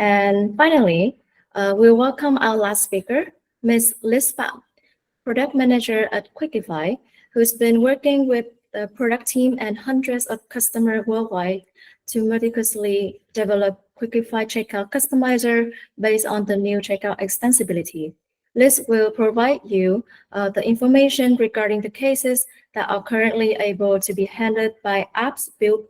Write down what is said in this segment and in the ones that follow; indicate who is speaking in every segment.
Speaker 1: And finally, we welcome our last speaker, Ms. Liz Pham, Product Manager at Qikify, who's been working with the product team and hundreds of customers worldwide to meticulously develop Qikify Checkout Customizer based on the new Checkout Extensibility. Liz will provide you the information regarding the cases that are currently able to be handled by apps built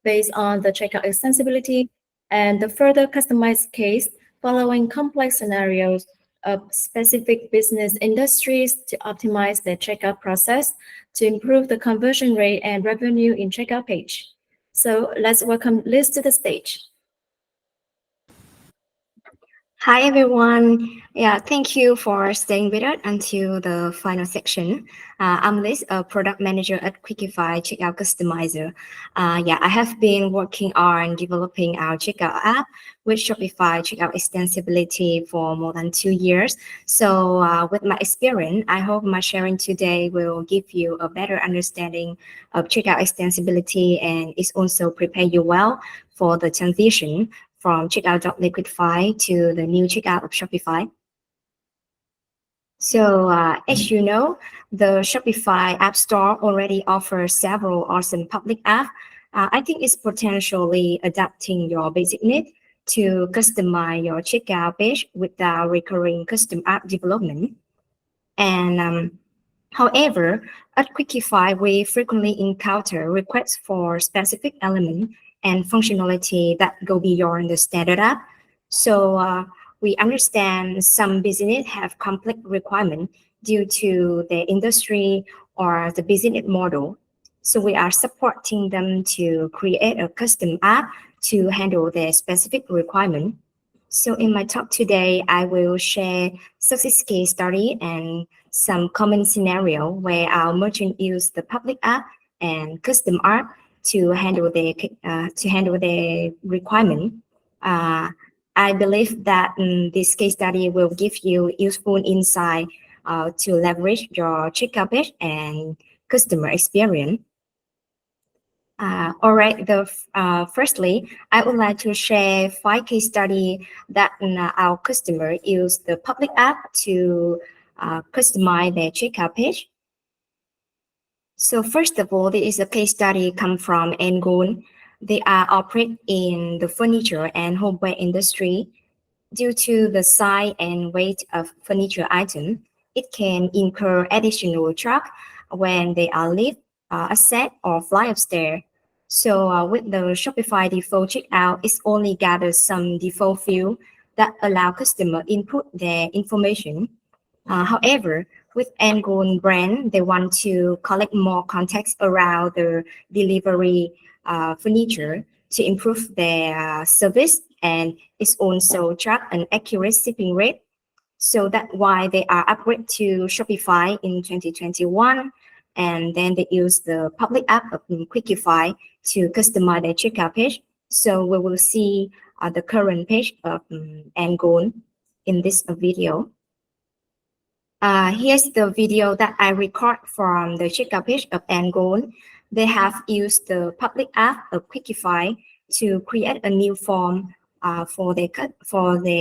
Speaker 1: based on the Checkout Extensibility and the further customized case following complex scenarios of specific business industries to optimize the checkout process to improve the conversion rate and revenue in checkout page. So let's welcome Liz to the stage.
Speaker 2: Hi, everyone. Yeah, thank you for staying with us until the final section. I'm Liz, a product manager at Qikify Checkout Customizer. I have been working on developing our checkout app with Shopify Checkout Extensibility for more than 2 years. So with my experience, I hope my sharing today will give you a better understanding of checkout extensibility and it's also prepare you well for the transition from Checkout.liquid to the new checkout of Shopify. So as you know, the Shopify App Store already offers several awesome public apps. I think it's potentially adapting your basic need to customize your checkout page without recurring custom app development. And however, at Qikify, we frequently encounter requests for specific elements and functionality that go beyond the standard app. So we understand some business have complex requirements due to the industry or the business model. So we are supporting them to create a custom app to handle their specific requirement. So in my talk today, I will share success case study and some common scenario where our merchant use the public app and custom app to handle their requirement. I believe that this case study will give you useful insight to leverage your checkout page and customer experience. All right. Firstly, I would like to share 5 case study that our customer use the public app to customize their checkout page. So first of all, there is a case study come from Yangon. They are operate in the furniture and homeware industry. Due to the size and weight of furniture item, it can incur additional charge when they are lift, ascend, or fly upstairs. So with the Shopify default checkout, it only gathers some default field that allow customer input their information. However, with Angon brand, they want to collect more context around the delivery furniture to improve their service, and it's also track an accurate shipping rate. So that's why they are upgrade to Shopify in 2021, and then they use the public app of Qikify to customize their checkout page. So we will see the current page of Angon in this video. Here's the video that I record from the checkout page of Angon. They have used the public app of Qikify to create a new form for the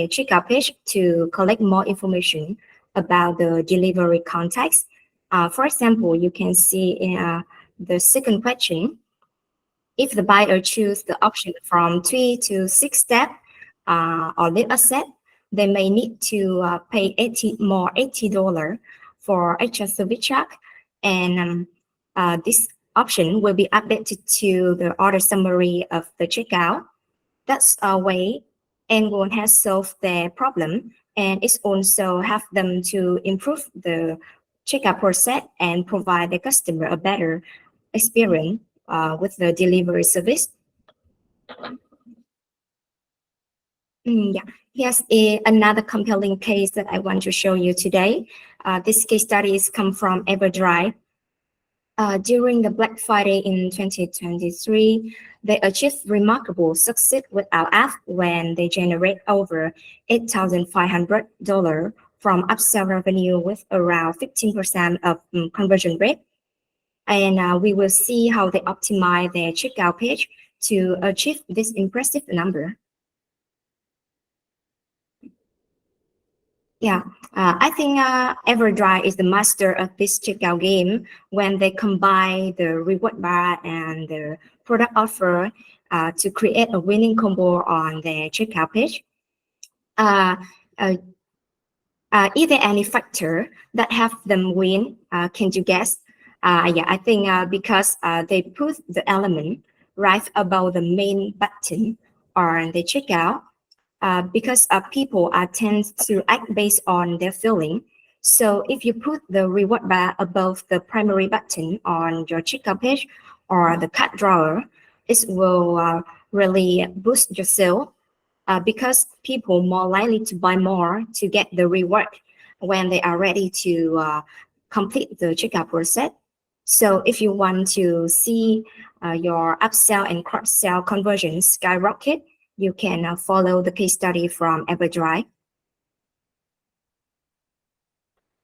Speaker 2: checkout page to collect more information about the delivery context. For example, you can see in the second question, if the buyer choose the option from 3 to 6 steps or lift asset, they may need to pay $80 for extra service charge, and this option will be updated to the order summary of the checkout. That's a way Angon has solved their problem, and it's also help them to improve the checkout process and provide the customer a better experience with the delivery service. Here's another compelling case that I want to show you today. This case study is come from EverDrive. During the Black Friday in 2023, they achieved remarkable success with our app when they generate over $8,500 from upsell revenue with around 15% of conversion rate. And we will see how they optimize their checkout page to achieve this impressive number. Yeah, I think EverDry is the master of this checkout game when they combine the reward bar and the product offer to create a winning combo on the checkout page. Uh, uh, is there any factor that have them win? Can you guess? Yeah, I think because they put the element right above the main button on the checkout, because people tend to act based on their feeling. So if you put the reward bar above the primary button on your checkout page or the cart drawer, it will really boost your sale because people more likely to buy more to get the reward when they are ready to complete the checkout process. So if you want to see your upsell and cross-sell conversions skyrocket, you can follow the case study from Everdrive.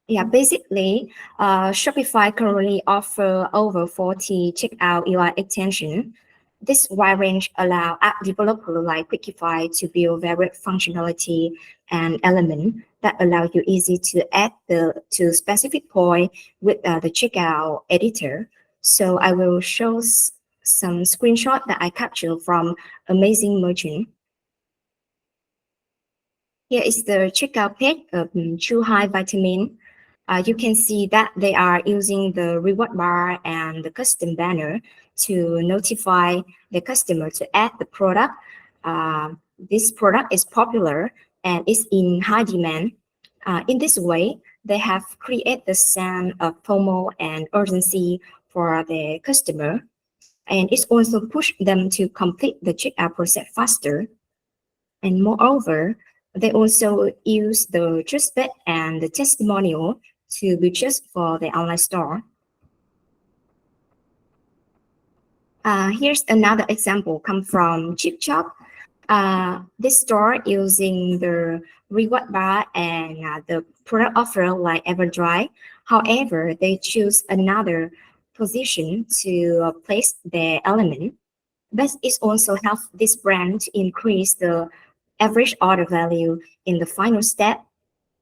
Speaker 2: Yeah, basically, Shopify currently offer over 40 checkout UI extension. This wide range allow app developer like Qikify to build varied functionality and element that allow you easy to add the to specific point with the checkout editor. So I will show some screenshot that I captured from Amazing Merchant. Here is the checkout page of Chu High Vitamin. You can see that they are using the reward bar and the custom banner to notify the customer to add the product. This product is popular and is in high demand. In this way, they have created the sense of FOMO and urgency for the customer, and it's also pushed them to complete the checkout process faster. And moreover, they also use the trustbed and the testimonial to be just for the online store. Here's another example come from Chip Shop. This store using the reward bar and the product offer like Everdry. However, they choose another position to place their element. But it also helps this brand to increase the average order value in the final step.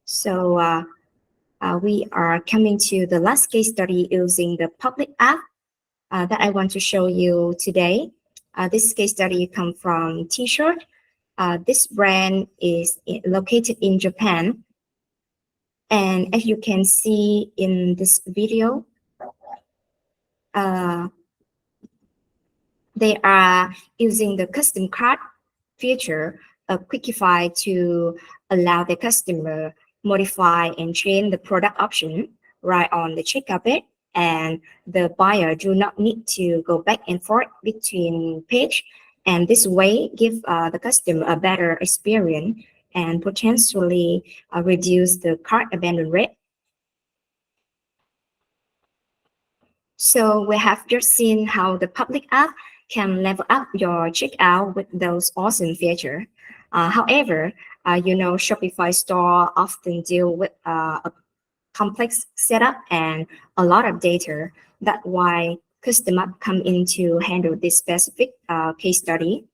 Speaker 2: So we are coming to the last case study using the public app that I want to show you today. This case study comes from T-shirt. This brand is located in Japan. And as you can see in this video, uh, they are using the custom cart feature of Qikify to allow the customer modify and change the product option right on the checkout page, and the buyer do not need to go back and forth between page, and this way give the customer a better experience and potentially reduce the cart abandon rate. So we have just seen how the public app can level up your checkout with those awesome features. However, Shopify store often deal with a complex setup and a lot of data. That's why custom app come in to handle this specific case study.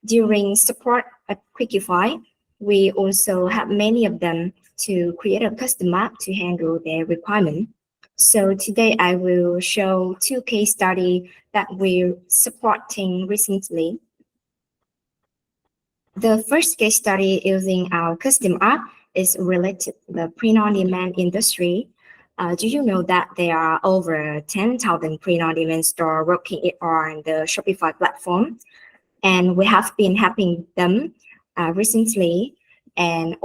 Speaker 2: During support at Qikify, we also have many of them to create a custom app to handle their requirement. So today I will show two case studies that we're supporting recently. The first case study using our custom app is related to the print-on-demand industry. Do you know that there are over 10,000 print-on-demand stores working on the Shopify platform? And we have been helping them recently, and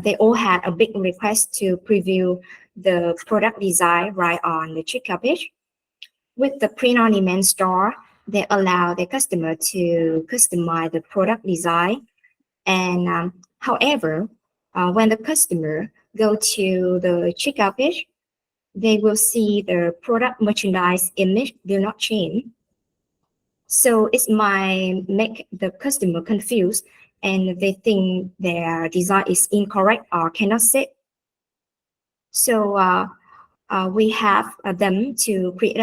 Speaker 2: they all had a big request to preview the product design right on the checkout page. With the print-on-demand store, they allow the customer to customize the product design. And however, when the customer go to the checkout page, they will see the product merchandise image do not change. So it might make the customer confused and they think their design is incorrect or cannot fit. So we have them to create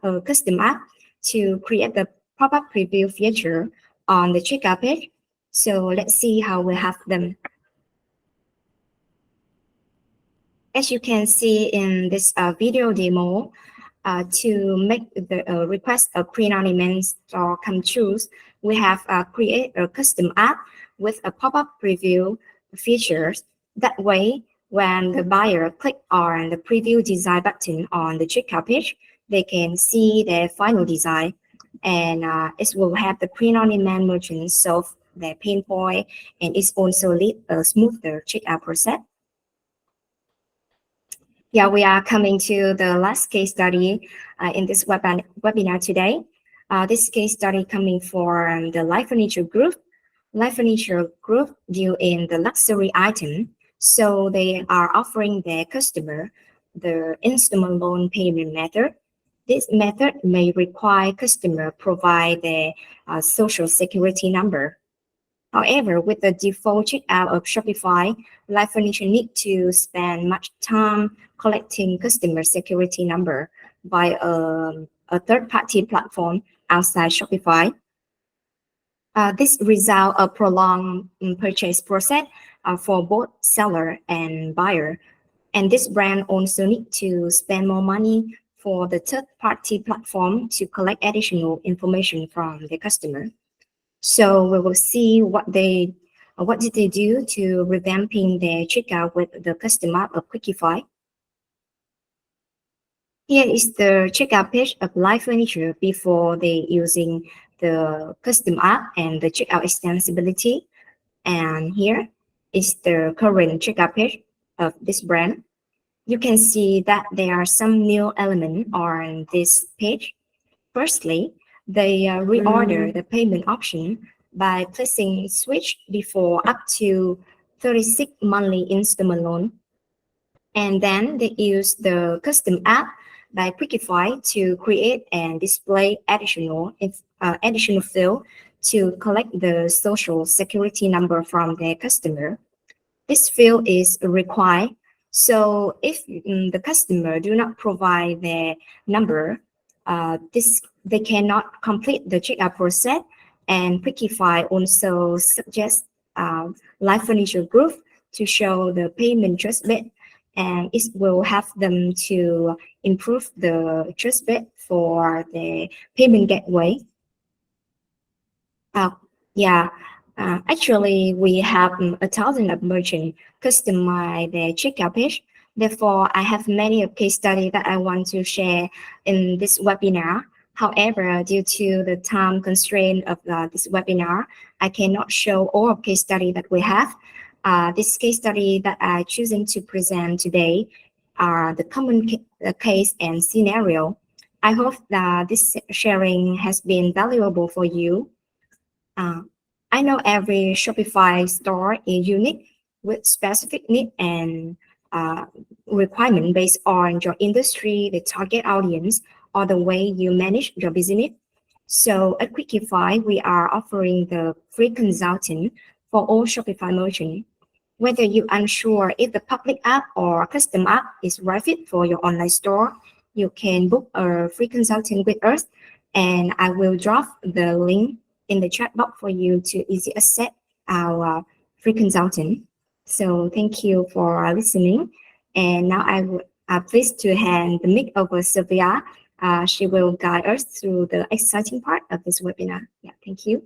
Speaker 2: a custom app to create the pop-up preview feature on the checkout page. So let's see how we have them. As you can see in this video demo, to make the request of pre-anonymous store come true, we have create a custom app with a pop-up preview features. That way, when the buyer click on the preview design button on the checkout page, they can see their final design, and it will have the pre-anonymous merchant solve their pain point, and it's also lead a smoother checkout process. Yeah, we are coming to the last case study in this webinar today. This case study coming from the Light Furniture Group. Light Furniture Group deal in the luxury item, so they are offering their customer the installment loan payment method. This method may require customer provide their social security number. However, with the default checkout of Shopify, Light Furniture need to spend much time collecting customer security number by a third-party platform outside Shopify. This result a prolonged purchase process for both seller and buyer. And this brand also need to spend more money for the third-party platform to collect additional information from the customer. So we will see what did they do to revamping their checkout with the custom app of Qikify. Here is the checkout page of Light Furniture before they using the custom app and the checkout extensibility. And here is the current checkout page of this brand. You can see that there are some new elements on this page. Firstly, they reorder the payment option by placing switch before up to 36 monthly installment loan. And then they use the custom app by Qikify to create and display additional field to collect the social security number from their customer. This field is required. So if the customer do not provide their number, they cannot complete the checkout process. And Qikify also suggests Light Furniture Group to show the payment trust bit, and it will help them to improve the trust bit for the payment gateway. Yeah, actually, we have 1,000 of merchants customize their checkout page. Therefore, I have many case studies that I want to share in this webinar. However, due to the time constraint of this webinar, I cannot show all of case study that we have. This case study that I chosen to present today are the common case and scenario. I hope that this sharing has been valuable for you. I know every Shopify store is unique with specific need and requirement based on your industry, the target audience, or the way you manage your business. So at Qikify, we are offering the free consulting for all Shopify merchants. Whether you're unsure if the public app or custom app is right fit for your online store, you can book a free consulting with us, and I will drop the link in the chat box for you to easily access our free consulting. So thank you for listening. And now I'm pleased to hand the mic over Sylvia. She will guide us through the exciting part of this webinar. Yeah, thank you.